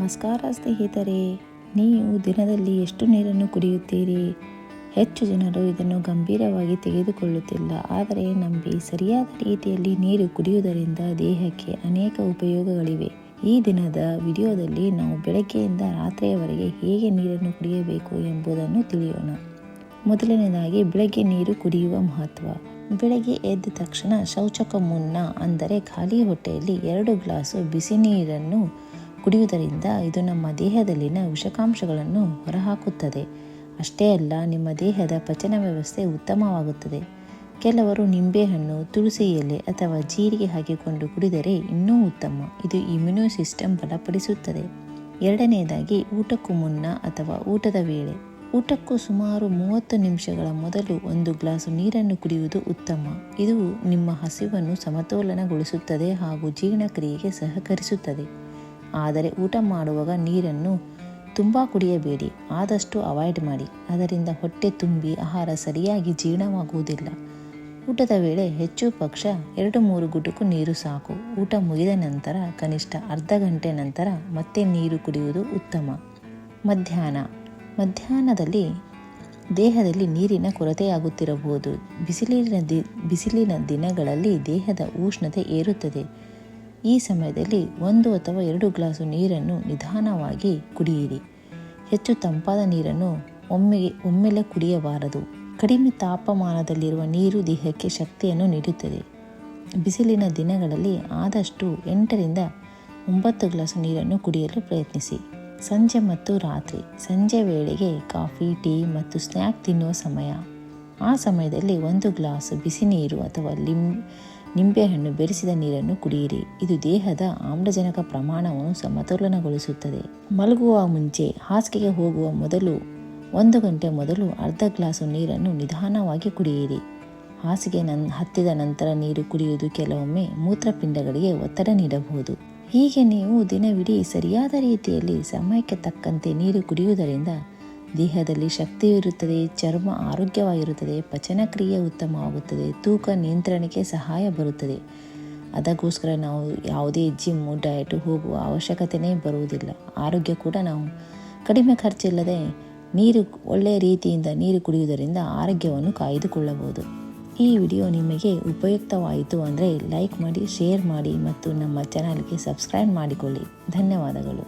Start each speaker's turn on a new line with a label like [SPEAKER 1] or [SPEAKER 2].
[SPEAKER 1] ನಮಸ್ಕಾರ ಸ್ನೇಹಿತರೆ, ನೀವು ದಿನದಲ್ಲಿ ಎಷ್ಟು ನೀರನ್ನು ಕುಡಿಯುತ್ತೀರಿ? ಹೆಚ್ಚು ಜನರು ಇದನ್ನು ಗಂಭೀರವಾಗಿ ತೆಗೆದುಕೊಳ್ಳುತ್ತಿಲ್ಲ. ಆದರೆ ನಂಬಿ, ಸರಿಯಾದ ರೀತಿಯಲ್ಲಿ ನೀರು ಕುಡಿಯುವುದರಿಂದ ದೇಹಕ್ಕೆ ಅನೇಕ ಉಪಯೋಗಗಳಿವೆ. ಈ ದಿನದ ವಿಡಿಯೋದಲ್ಲಿ ನಾವು ಬೆಳಗ್ಗೆಯಿಂದ ರಾತ್ರಿಯವರೆಗೆ ಹೇಗೆ ನೀರನ್ನು ಕುಡಿಯಬೇಕು ಎಂಬುದನ್ನು ತಿಳಿಯೋಣ. ಮೊದಲನೇದಾಗಿ ಬೆಳಗ್ಗೆ ನೀರು ಕುಡಿಯುವ ಮಹತ್ವ. ಬೆಳಗ್ಗೆ ಎದ್ದ ತಕ್ಷಣ ಶೌಚಕ್ಕೂ ಮುನ್ನ, ಅಂದರೆ ಖಾಲಿ ಹೊಟ್ಟೆಯಲ್ಲಿ 2 ಗ್ಲಾಸು ಬಿಸಿ ನೀರನ್ನು ಕುಡಿಯುವುದರಿಂದ ಇದು ನಮ್ಮ ದೇಹದಲ್ಲಿನ ವಿಷಕಾಂಶಗಳನ್ನು ಹೊರಹಾಕುತ್ತದೆ. ಅಷ್ಟೇ ಅಲ್ಲ, ನಿಮ್ಮ ದೇಹದ ಪಚನ ವ್ಯವಸ್ಥೆ ಉತ್ತಮವಾಗುತ್ತದೆ. ಕೆಲವರು ನಿಂಬೆಹಣ್ಣು, ತುಳಸಿ ಎಲೆ ಅಥವಾ ಜೀರಿಗೆ ಹಾಕಿಕೊಂಡು ಕುಡಿದರೆ ಇನ್ನೂ ಉತ್ತಮ. ಇದು ಇಮ್ಯುನೋ ಸಿಸ್ಟಮ್ ಬಲಪಡಿಸುತ್ತದೆ. ಎರಡನೆಯದಾಗಿ, ಊಟಕ್ಕೂ ಮುನ್ನ ಅಥವಾ ಊಟದ ವೇಳೆ. ಊಟಕ್ಕೂ ಸುಮಾರು 30 ನಿಮಿಷಗಳ ಮೊದಲು 1 ಗ್ಲಾಸು ನೀರನ್ನು ಕುಡಿಯುವುದು ಉತ್ತಮ. ಇದು ನಿಮ್ಮ ಹಸಿವನ್ನು ಸಮತೋಲನಗೊಳಿಸುತ್ತದೆ ಹಾಗೂ ಜೀರ್ಣಕ್ರಿಯೆಗೆ ಸಹಕರಿಸುತ್ತದೆ. ಆದರೆ ಊಟ ಮಾಡುವಾಗ ನೀರನ್ನು ತುಂಬ ಕುಡಿಯಬೇಡಿ, ಆದಷ್ಟು ಅವಾಯ್ಡ್ ಮಾಡಿ. ಅದರಿಂದ ಹೊಟ್ಟೆ ತುಂಬಿ ಆಹಾರ ಸರಿಯಾಗಿ ಜೀರ್ಣವಾಗುವುದಿಲ್ಲ. ಊಟದ ವೇಳೆ ಹೆಚ್ಚು ಪಕ್ಷ 2-3 ಗುಟುಕು ನೀರು ಸಾಕು. ಊಟ ಮುಗಿದ ನಂತರ ಕನಿಷ್ಠ ಅರ್ಧ ಗಂಟೆ ನಂತರ ಮತ್ತೆ ನೀರು ಕುಡಿಯುವುದು ಉತ್ತಮ. ಮಧ್ಯಾಹ್ನದಲ್ಲಿ ದೇಹದಲ್ಲಿ ನೀರಿನ ಕೊರತೆಯಾಗುತ್ತಿರಬಹುದು. ಬಿಸಿಲಿನ ದಿನಗಳಲ್ಲಿ ದೇಹದ ಉಷ್ಣತೆ ಏರುತ್ತದೆ. ಈ ಸಮಯದಲ್ಲಿ 1 ಅಥವಾ 2 ಗ್ಲಾಸು ನೀರನ್ನು ನಿಧಾನವಾಗಿ ಕುಡಿಯಿರಿ. ಹೆಚ್ಚು ತಂಪಾದ ನೀರನ್ನು ಒಮ್ಮೆಲೆ ಕುಡಿಯಬಾರದು. ಕಡಿಮೆ ತಾಪಮಾನದಲ್ಲಿರುವ ನೀರು ದೇಹಕ್ಕೆ ಶಕ್ತಿಯನ್ನು ನೀಡುತ್ತದೆ. ಬಿಸಿಲಿನ ದಿನಗಳಲ್ಲಿ ಆದಷ್ಟು 8ರಿಂದ 9 ಗ್ಲಾಸು ನೀರನ್ನು ಕುಡಿಯಲು ಪ್ರಯತ್ನಿಸಿ. ಸಂಜೆ ಮತ್ತು ರಾತ್ರಿ. ಸಂಜೆ ವೇಳೆಗೆ ಕಾಫಿ, ಟೀ ಮತ್ತು ಸ್ನ್ಯಾಕ್ ತಿನ್ನುವ ಸಮಯ. ಆ ಸಮಯದಲ್ಲಿ 1 ಗ್ಲಾಸ್ ಬಿಸಿ ನೀರು ಅಥವಾ ನಿಂಬೆಹಣ್ಣು ಬೆರೆಸಿದ ನೀರನ್ನು ಕುಡಿಯಿರಿ. ಇದು ದೇಹದ ಆಮ್ಲಜನಕ ಪ್ರಮಾಣವನ್ನು ಸಮತೋಲನಗೊಳಿಸುತ್ತದೆ. ಮಲಗುವ ಮುಂಚೆ, ಹಾಸಿಗೆಗೆ ಹೋಗುವ ಮೊದಲು 1 ಗಂಟೆ ಮೊದಲು ಅರ್ಧ ಗ್ಲಾಸು ನೀರನ್ನು ನಿಧಾನವಾಗಿ ಕುಡಿಯಿರಿ. ಹಾಸಿಗೆ ಹತ್ತಿದ ನಂತರ ನೀರು ಕುಡಿಯುವುದು ಕೆಲವೊಮ್ಮೆ ಮೂತ್ರಪಿಂಡಗಳಿಗೆ ಒತ್ತಡ ನೀಡಬಹುದು. ಹೀಗೆ ನೀವು ದಿನವಿಡೀ ಸರಿಯಾದ ರೀತಿಯಲ್ಲಿ ಸಮಯಕ್ಕೆ ತಕ್ಕಂತೆ ನೀರು ಕುಡಿಯುವುದರಿಂದ ದೇಹದಲ್ಲಿ ಶಕ್ತಿ ಇರುತ್ತದೆ, ಚರ್ಮ ಆರೋಗ್ಯವಾಗಿರುತ್ತದೆ, ಪಚನ ಕ್ರಿಯೆ ಉತ್ತಮವಾಗುತ್ತದೆ, ತೂಕ ನಿಯಂತ್ರಣಕ್ಕೆ ಸಹಾಯ ಬರುತ್ತದೆ. ಅದಕ್ಕೋಸ್ಕರ ನಾವು ಯಾವುದೇ ಜಿಮ್ಮು, ಡಯಟು ಹೋಗುವ ಅವಶ್ಯಕತೆಯೇ ಬರುವುದಿಲ್ಲ. ಆರೋಗ್ಯ ಕೂಡ ನಾವು ಕಡಿಮೆ ಖರ್ಚಿಲ್ಲದೆ ಒಳ್ಳೆಯ ರೀತಿಯಿಂದ ನೀರು ಕುಡಿಯುವುದರಿಂದ ಆರೋಗ್ಯವನ್ನು ಕಾಯ್ದುಕೊಳ್ಳಬಹುದು. ಈ ವಿಡಿಯೋ ನಿಮಗೆ ಉಪಯುಕ್ತವಾಯಿತು ಅಂದರೆ ಲೈಕ್ ಮಾಡಿ, ಶೇರ್ ಮಾಡಿ ಮತ್ತು ನಮ್ಮ ಚಾನಲ್ಗೆ ಸಬ್ಸ್ಕ್ರೈಬ್ ಮಾಡಿಕೊಳ್ಳಿ. ಧನ್ಯವಾದಗಳು.